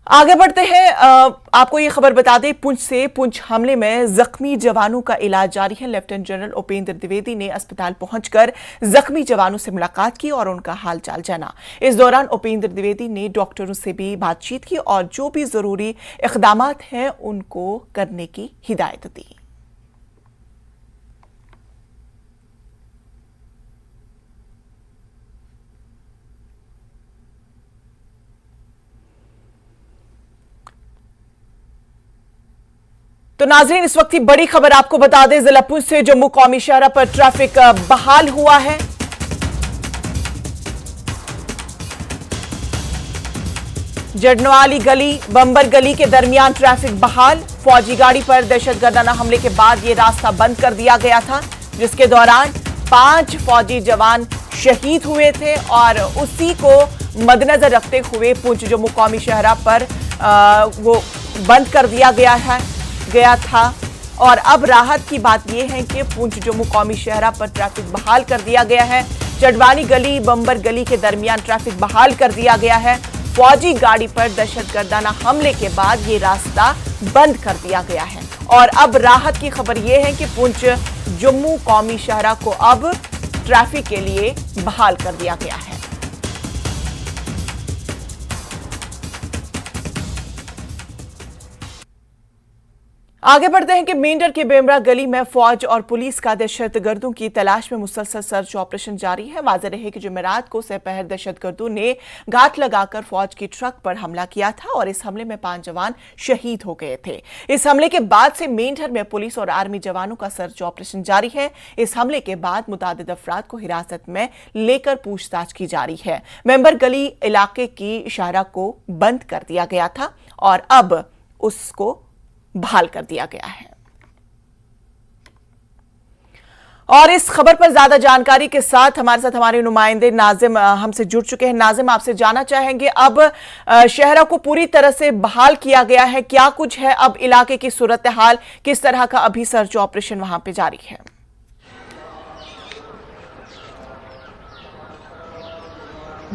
आगे बढ़ते हैं। आपको ये खबर बता दें, पुंछ हमले में जख्मी जवानों का इलाज जारी है। लेफ्टिनेंट जनरल उपेंद्र द्विवेदी ने अस्पताल पहुंचकर जख्मी जवानों से मुलाकात की और उनका हालचाल जाना। इस दौरान उपेंद्र द्विवेदी ने डॉक्टरों से भी बातचीत की और जो भी जरूरी इक़दामात हैं उनको करने की हिदायत दी। तो नाज़रीन, इस वक्त की बड़ी खबर आपको बता दें, जिला पुंछ से जम्मू कौमी शहरा पर ट्रैफिक बहाल हुआ है। जड़नवाली गली बंबर गली के दरमियान ट्रैफिक बहाल। फौजी गाड़ी पर दहशतगर्दाना हमले के बाद यह रास्ता बंद कर दिया गया था, जिसके दौरान 5 फौजी जवान शहीद हुए थे और उसी को मद्देनजर रखते हुए पुंछ जम्मू कौमी शहरा पर वो बंद कर दिया गया था। और अब राहत की बात यह है कि पुंछ जम्मू कौमी शहरा पर ट्रैफिक बहाल कर दिया गया है। चडवानी गली बंबर गली के दरमियान ट्रैफिक बहाल कर दिया गया है। फौजी गाड़ी पर दहशतगर्दाना हमले के बाद ये रास्ता बंद कर दिया गया है और अब राहत की खबर यह है कि पुंछ जम्मू कौमी शहरा को अब ट्रैफिक के लिए बहाल कर दिया गया है। आगे बढ़ते हैं कि मेंढर के बेमरा गली में फौज और पुलिस का दहशतगर्दों की तलाश में मुसलसल सर्च ऑपरेशन जारी है। वाज़ेह रहे कि जुमेरात को सेपहर दहशतगर्दों ने घात लगाकर फौज की ट्रक पर हमला किया था और इस हमले में 5 जवान शहीद हो गए थे। इस हमले के बाद से मेंढर में पुलिस और आर्मी जवानों का सर्च ऑपरेशन जारी है। इस हमले के बाद मुतादिद अफराद को हिरासत में लेकर पूछताछ की जा रही है। मेंबर गली इलाके की शाहरा को बंद कर दिया गया था और अब उसको बहाल कर दिया गया है। और इस खबर पर ज्यादा जानकारी के साथ हमारे नुमाइंदे नाजिम हमसे जुड़ चुके हैं। नाजिम, आपसे जानना चाहेंगे, अब शहरा को पूरी तरह से बहाल किया गया है, क्या कुछ है अब इलाके की सूरत हाल, किस तरह का अभी सर्च ऑपरेशन वहां पे जारी है?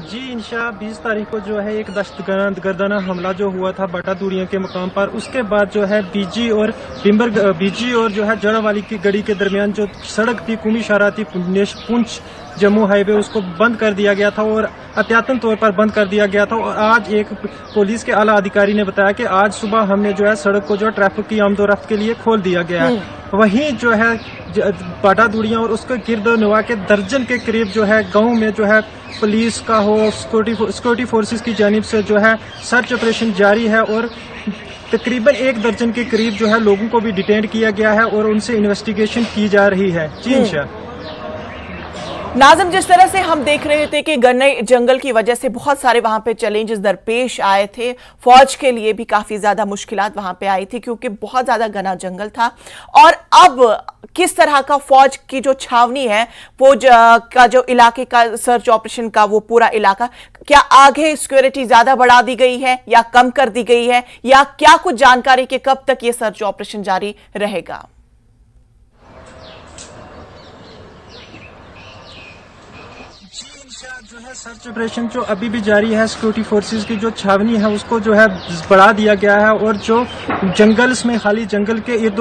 जी इंशा, 20 तारीख को जो है एक दहशतगर्दाना हमला जो हुआ था बाटा दूरिया के मकाम पर, उसके बाद जो है बीजी और जो है जड़वाली की गली के दरमियान जो सड़क थी कौमी शाहरा थी पुंछ जम्मू हाईवे, उसको बंद कर दिया गया था और एहतियातन तौर पर बंद कर दिया गया था। और आज एक पुलिस के आला अधिकारी ने बताया कि आज सुबह हमने जो है सड़क को जो है ट्रैफिक की आमदोरफ्त के लिए खोल दिया गया है। वहीं जो है बाटा दूरिया और उसके गिरद नवा के दर्जन के करीब जो है गांव में जो है पुलिस का हो सिक्योरिटी फोर्सेस की जानिब से जो है सर्च ऑपरेशन जारी है और तकरीबन 1 दर्जन के करीब जो है लोगों को भी डिटेन किया गया है और उनसे इन्वेस्टिगेशन की जा रही है। जी इंशा। नाज़िम, जिस तरह से हम देख रहे थे कि घने जंगल की वजह से बहुत सारे वहां पे चैलेंजेस दरपेश आए थे, फौज के लिए भी काफी ज्यादा मुश्किलात वहां पे आई थी क्योंकि बहुत ज्यादा घना जंगल था। और अब किस तरह का फौज की जो छावनी है, फौज का जो इलाके का सर्च ऑपरेशन का वो पूरा इलाका, क्या आगे सिक्योरिटी ज्यादा बढ़ा दी गई है या कम कर दी गई है, या क्या कुछ जानकारी कि कब तक ये सर्च ऑपरेशन जारी रहेगा? जो है सर्च ऑपरेशन जो अभी भी जारी है, सिक्योरिटी फोर्सेस की जो छावनी है उसको जो है बढ़ा दिया गया है और जो जंगल में खाली जंगल के इर्द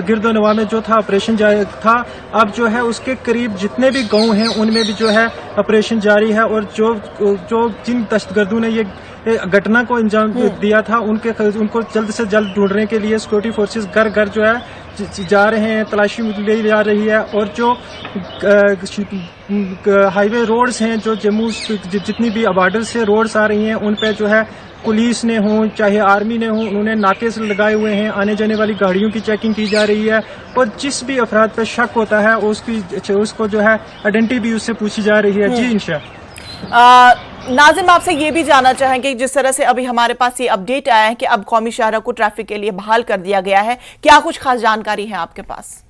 गिर्द नवा में जो था ऑपरेशन था, अब जो है उसके करीब जितने भी गांव हैं उनमें भी जो है ऑपरेशन जारी है और जो जिन दहशतगर्दों ने ये घटना को अंजाम दिया था उनको जल्द से जल्द ढूंढने के लिए सिक्योरिटी फोर्सेस घर घर जो है जा रहे हैं, तलाशी ले जा रही है। और जो हाईवे रोड्स हैं, जो जम्मू जितनी भी बॉर्डर से रोड्स आ रही हैं, उन पे जो है पुलिस ने हो चाहे आर्मी ने हो, उन्होंने नाके से लगाए हुए हैं। आने जाने वाली गाड़ियों की चेकिंग की जा रही है और जिस भी अफराद पे शक होता है उसको जो है आइडेंटिटी भी उससे पूछी जा रही है। जी इंशा। नाजिम, आपसे ये भी जानना चाहेंगे, जिस तरह से अभी हमारे पास ये अपडेट आया है कि अब कौमी शाहरा को ट्रैफिक के लिए बहाल कर दिया गया है, क्या कुछ खास जानकारी है आपके पास?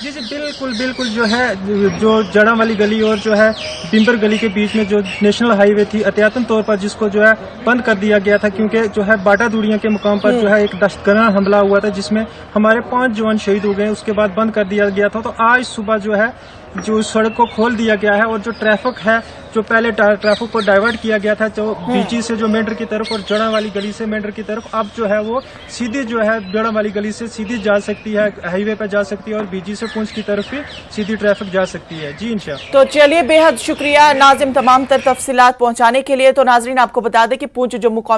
जी बिल्कुल जो है जो जड़ा वाली गली और जो है बिम्बर गली के बीच में जो नेशनल हाईवे थी, एहतियातन तौर पर जिसको जो है बंद कर दिया गया था क्योंकि जो है बाटा दूरिया के मुकाम पर जो है एक दहशतगर्द हमला हुआ था जिसमें हमारे 5 जवान शहीद हो गए। उसके बाद बंद कर दिया गया था। तो आज सुबह जो है जो सड़क को खोल दिया गया है और जो ट्रैफिक है जो पहले ट्रैफिक को डाइवर्ट किया गया था जो बीजी से जो मेंढर की तरफ और जड़ा वाली गली से मेंढर की तरफ, अब जो है वो सीधी जो है जड़ा वाली गली से सीधी जा सकती है, हाईवे पे जा सकती है और बीजी से पुंछ की तरफ भी सीधी ट्रैफिक जा सकती है। जी इंशा। तो चलिए, बेहद शुक्रिया नाजिम तमाम तर तफसीलात पहुंचाने के लिए। तो नाजरीन, आपको बता दें कि पुंछ जम्मू कौमी